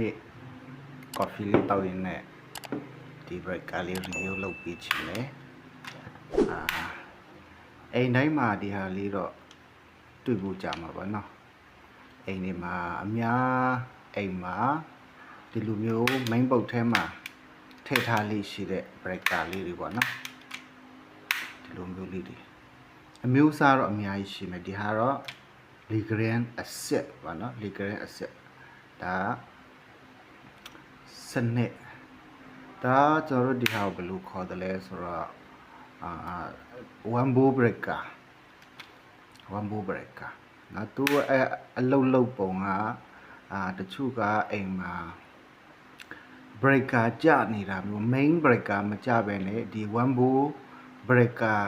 နေ့ coffee လေးတောက်ရင်းနဲ့ဒီ break ကလေး review လုပ်ပြီးချင်တယ်အိမ်တိုင်းမှာဒီဟာလေးတော့တွေ့ဖို့ကြာမှာပါနော်အိမ်တွေမှာအများအိမ်မှာဒီလိုမျိုး main ပုတ်ထဲမှာထည့်ထားလေးရှိတဲ့ breaker လေးတွေပေါ့နော်ဒီလိုမျိုးလေးတွေအမျိုးအစားတော့အများကြီးရှိမယ်ဒီဟာတော့ Ligarian acid ပါနော် Ligarian acid ဒါစနစ်ဒါကျွန်တော်တို့ဒီဟာကိုဘယ်လိုခေါ်တယ်လဲဆိုတော့one bow breaker နော်သူအလုတ်ပုံကတချို့ကအိမ်မှာ breaker ကြနေတာမျိုး main breaker မကြဘဲနဲ့ဒီ one bow breaker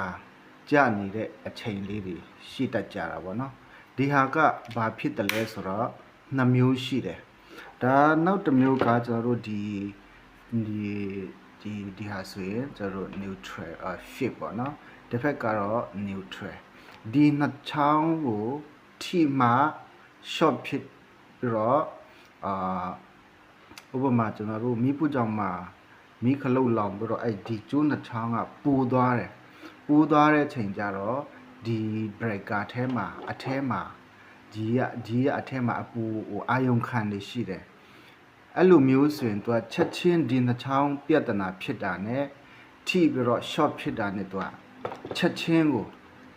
ကြနေတဲ့အချိန်လေးတွေရှိတတ်ကြတာပေါ့နော်ဒီဟာကဘာဖြစ်တယ်လဲဆိုတော့နှစ်မျိုးရှိတယ်ဒါနောက်တစ်မျိုးကကျွန်တော်တို့ဒီဟာဆိုရင်ကျွန်တော်တို့ neutral shape ပေါ့နော်တစ်ဖက်ကတော့ neutral ဒီနှစ်ချောင်းကိုထိမှ short ဖြစ်ပြီးတော့ဥပမာကျွန်တော်တို့မီးပူကြောင်မှာမီးခလုတ်လောင်ပြီးတော့အဲ့ဒီကျိုးနှစ်ချောင်းကပူသွားတဲ့ချိန်ကျတော့ဒီ breaker ထဲမှာအထဲမှာဒီကအထဲမှာအပူအာယုံခံနေရှိတယ်အဲ့လိုမျိုးဆိုရင်သူကချက်ချင်းဒီနှချောင်းပြဿနာဖြစ်တာနဲ့ထိပြီးတော့ short ဖြစ်တာနဲ့သူကချက်ချင်းကို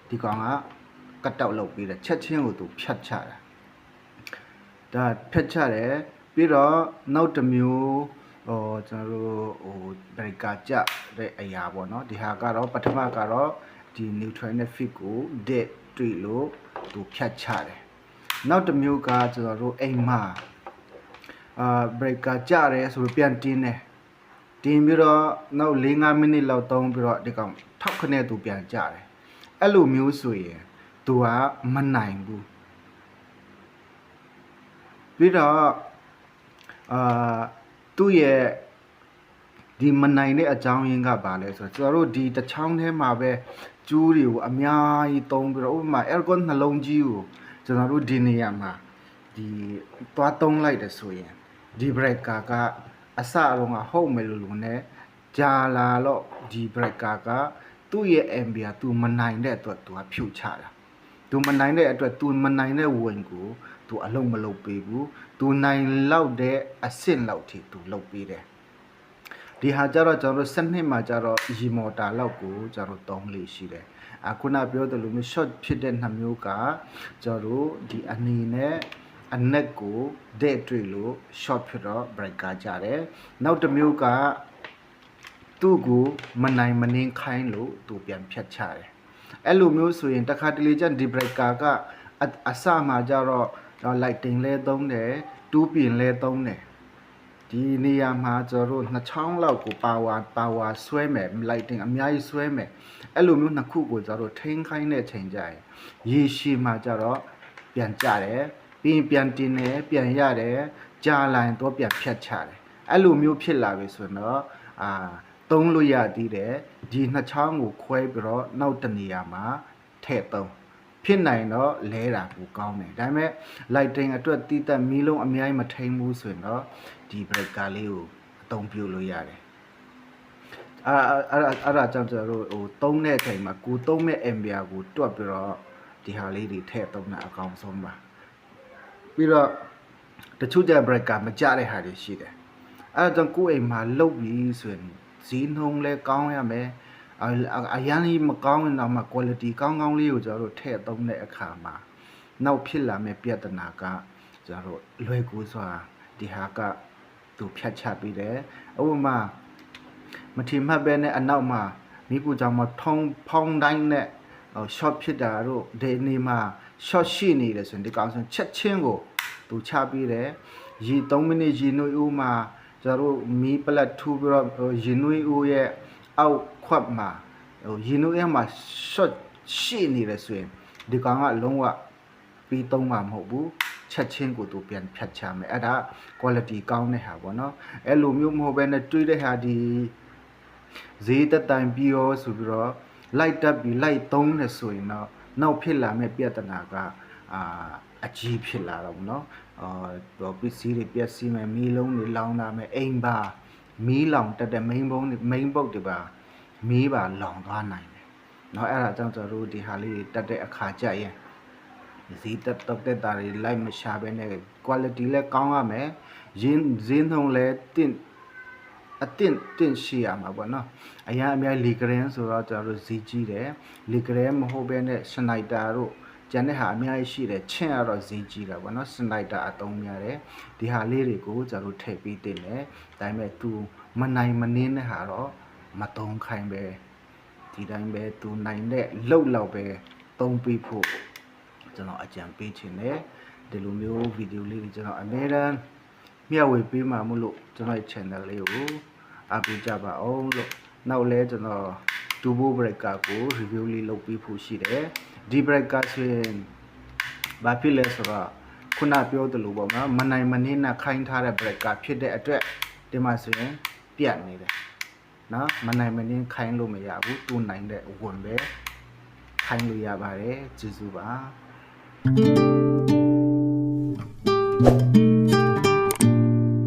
ဒီကောင်ကကတ်တောက်လုပ်ပြီးတယ်ချက်ချင်းကိုသူဖြတ်ချတာဒါဖြတ်ချတယ်ပြီးတော့နောက်တစ်မျိုးကျွန်တော်တို့breaker ကြတဲ့အရာပေါ့နော်ဒီဟာကတော့ပထမကတော့ဒီ neutral နဲ့ fit ကို dead တွေ့လို့သူဖြတ်ချတယ်နောက်တစ်မျိုးကကျွန်တော်တို့အိမ်မှာbreaker ကြတယ်ဆိုတော့ပြန်တင်းတယ်တင်းပြီးတော့နောက်4-5မိနစ်လောက်သုံးပြီးတော့ဒီကောင်ထောက်ခနဲ့သူပြန်ကြတယ်အဲ့လိုမျိုးဆိုရင်သူကမနိုင်ဘူးပြီးတော့သူ့ရဲ့ဒီမနိုင်တဲ့အကြောင်းရင်းကဘာလဲဆိုတော့ကျွန်တော်တို့ဒီတစ်ချောင်းထဲမှာပဲကျူးတွေကိုအများကြီးသုံးပြီးတော့ဥပမာ aircon နှလုံးကြီးကိုကျွန်တော်တို့ဒီနေရာမှာဒီသွားသုံးလိုက်တယ်ဆိုရင်ဒီ breaker ကအစအလုံးကဟုတ်မယ်လို့နဲ့ကြာလာတော့ဒီ breaker ကသူ့ရဲ့ ampere သူမနိုင်တဲ့အတွက်သူကဖြုတ်ချတာသူမနိုင်တဲ့အတွက်သူမနိုင်တဲ့ဝင်ကိုသူအလုံးမလုပ်ပေးဘူးသူနိုင်လောက်တဲ့အဆင့်လောက်ထိသူလုပ်ပေးတယ်ဒီဟာကြတော့ကျွန်တော်တို့စနစ်မှာကြတော့ e motor လောက်ကိုကျွန်တော်သုံးလေးရှိတယ်ခုနပြောသလိုမျိုး short ဖြစ်တဲ့နှစ်မျိုးကကျွန်တော်တို့ဒီအနေနဲ့အနက်ကိုတဲ့တွေ့လို့ short ဖြစ်တော့ breaker ကြတယ်နောက်တစ်မျိုးကသူ့ကိုမနိုင်မနှင်းခိုင်းလို့သူပြန်ဖြတ်ချတယ်အဲ့လိုမျိုးဆိုရင်တခါတလေကျန်ဒီ breaker ကအစမှာကြတော့ lighting လဲသုံးတယ်တူးပြင်လဲသုံးတယ်ဒီနေရာမှာကျွန်တော်တို့နှစ်ချောင်းလောက်ကိုပါဝါဆွဲမယ် lighting အများကြီးဆွဲမယ်အဲ့လိုမျိုးနှစ်ခုကိုကျွန်တော်တို့ထိန်းခိုင်းတဲ့ချိန်ကြရင်ရေရှည်မှာကြတော့ပြန်ကြတယ်ပြီးပြန်တင်တယ်ပြန်ရတယ်ကြာလာရင်တော့ပြန်ဖြတ်ချတယ်အဲ့လိုမျိုးဖြစ်လာပြီဆိုတော့သုံးလို့ရသေးတယ်ဒီနှစ်ချောင်းကိုခွဲပြီးတော့နောက်တနေရာမှာထည့်သုံးဖြစ်နိုင်တော့လဲတာကိုကောင်းတယ်ဒါပေမဲ့ lighting အတွက်တီးသက်မီးလုံးအများကြီးမထိန်ဘူးဆိုရင်တော့ဒီ breaker လေးကိုအသုံးပြုလို့ရတယ်အဲ့ဒါကြောင့်ကျွန်တော်တို့သုံးတဲ့အချိန်မှာကိုသုံးမဲ့ ampere ကိုတွက်ပြီးတော့ဒီဟာလေးတွေထည့်သုံးတာအကောင်းဆုံးပါပြီးတော့တချို့ကျ breaker မကြတဲ့ဟာတွေရှိတယ်အဲ့ဒါကြောင့်ကိုယ့်အိမ်မှာလုတ်ပြီးဆိုရင်ဈေးနှုန်းလဲကောင်းရမယ်အရန်ကြီးမကောင်းရင်တော့မှ quality ကောင်းလေးကိုကျွန်တော်တို့ထည့်သုံးတဲ့အခါမှာနောက်ဖြစ်လာမယ့်ပြဿနာကကျွန်တော်တို့လွယ်ကူစွာဒီဟာကသူဖြတ်ချပြီးတယ်ဥပမာမထင်မှတ်ပဲနဲ့အနောက်မှာမိကူကြောင့်မဖောင်းတိုင်းနဲ့ short ဖြစ်တာတို့ဒီနေမှာ short ရှိနေတယ်ဆိုရင်ဒီကောင်ဆိုချက်ချင်းကိုသူချပြီးတယ်ရေ3မိနစ်ရေနွေးဦးမှာကျွန်တော်တို့မီးပလက်ထူပြီးတော့ရေနွေးဦးရဲ့အောက်ခွက်မှာရေနွေးရဲ့မှာ short ရှိနေတယ်ဆိုရင်ဒီကောင်ကလုံးဝပြီးသုံးမှာမဟုတ်ဘူးချက်ချင်းကိုသူပြန်ဖြတ်ချမယ်အဲ့ဒါ quality ကောင်းတဲ့ဟာပေါ့နော်အဲ့လိုမျိုးမဟုတ်ဘဲနဲ့တွေးတဲ့ဟာဒီဈေးတက်တိုင်ပြီးရောဆိုပြီးတော့လိုက်တက်ပြီးလိုက်သုံးနေဆိုရင်တော့နောက်ဖြစ်လာမယ့်ပြဿနာက အကြီးဖြစ်လာတော့ဘူးเนาะပစ္စည်းတွေပျက်စီးမယ်မီးလုံးတွေလောင်လာမယ်အိမ်ပါမီးလောင်တက်တဲ့ main ပုတ်တွေပါမီးပါလောင်သွားနိုင်တယ်เนาะအဲ့ဒါကြောင့်ကျွန်တော်တို့ဒီဟာလေးတွေတက်တဲ့အခါကြရင်ဈေးတက်တာတွေလိုက်မရှာဘဲနဲ့ quality လည်းကောင်းရမယ်ဈေးနှုန်းလည်းအတင့်ရှိရမှာပေါ့နော်အများလီဂရင်းဆိုတော့ကျွန်တော်တို့ဈေးကြီးတယ်လီဂရင်းမဟုတ်ဘဲနဲ့စနိုက်တာတို့ကျန်တဲ့ဟာအများကြီးရှိတယ်ချင်းကတော့ဈေးကြီးတာပေါ့နော်စနိုက်တာအသုံးများတယ်ဒီဟာလေးတွေကိုကျွန်တော်တို့ထည့်ပြီးတင်တယ်ဒါပေမဲ့ तू မနိုင်မနှင်းတဲ့ဟာတော့မသုံးခိုင်းပဲဒီတိုင်းပဲ तू နိုင်တဲ့လောက်လောက်ပဲသုံးပြီးဖို့ကျွန်တော်အကြံပေးချင်တယ်ဒီလိုမျိုးဗီဒီယိုလေးတွေကျွန်တော်အများအားမျှဝေပေးမှာမို့လို့ကျွန်တော်ရဲ့ channel လေးကိုအားပေးကြပါအောင်လို့နောက်လဲကျွန်တော် turbo breaker ကို review လေးလုပ်ပေးဖို့ရှိတယ်ဒီ breaker ဆိုရင်ဘာဖြစ်လဲဆိုတော့ခုနပြောသလိုပေါ့နော်မနိုင်မနှင်းနဲ့ခိုင်းထားတဲ့ breaker ဖြစ်တဲ့အတွက်ဒီမှာဆိုရင်ပြတ်နေတယ်နော်မနိုင်မနှင်းခိုင်းလို့မရဘူးတူနိုင်တဲ့ဝန်ပဲခိုင်းလို့ရပါတယ်ကျေးဇူးပါ